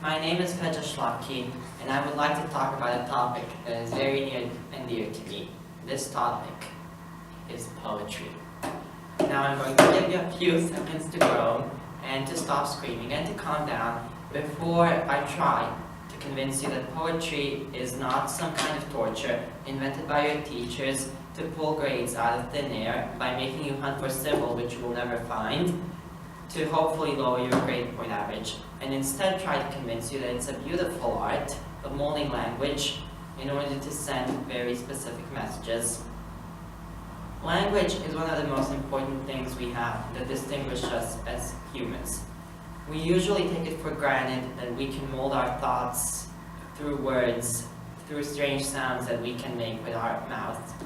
My name is Frederick, and I would like to talk about a topic that is very near and dear to me. This topic is poetry. Now I'm going to give you a few seconds to groan and to stop screaming and to calm down before I try to convince you that poetry is not some kind of torture invented by your teachers to pull grades out of thin air by making you hunt for symbol which you will never find, to hopefully lower your grade point average, and instead try to convince you that it's a beautiful art of molding language in order to send very specific messages. Language is one of the most important things we have that distinguish us as humans. We usually take it for granted that we can mold our thoughts through words, through strange sounds that we can make with our mouth.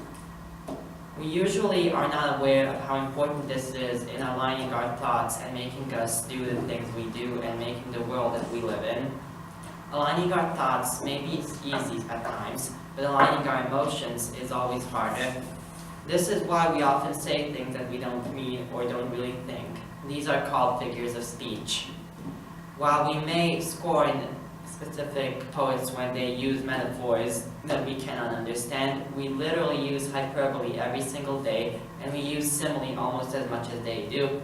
We usually are not aware of how important this is in aligning our thoughts and making us do the things we do and making the world that we live in. Aligning our thoughts may be easy at times, but aligning our emotions is always harder. This is why we often say things that we don't mean or don't really think. These are called figures of speech. While we may scorn specific poets when they use metaphors that we cannot understand, we literally use hyperbole every single day, and we use simile almost as much as they do.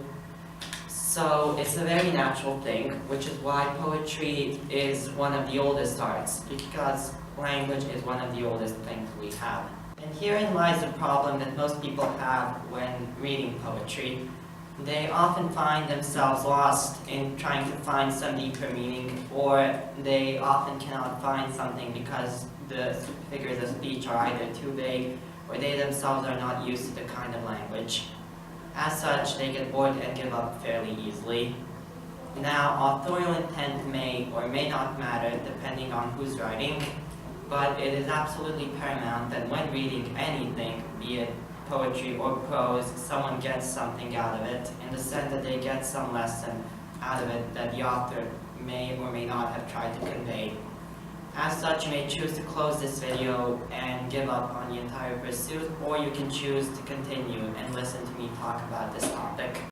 So it's a very natural thing, which is why poetry is one of the oldest arts, because language is one of the oldest things we have. And herein lies the problem that most people have when reading poetry. They often find themselves lost in trying to find some deeper meaning, or they often cannot find something because the figures of speech are either too vague or they themselves are not used to the kind of language. As such, they get bored and give up fairly easily. Now, authorial intent may or may not matter depending on who's writing, but it is absolutely paramount that when reading anything, be it poetry or prose, someone gets something out of it, in the sense that they get some lesson out of it that the author may or may not have tried to convey. As such, you may choose to close this video and give up on the entire pursuit, or you can choose to continue and listen to me talk about this topic.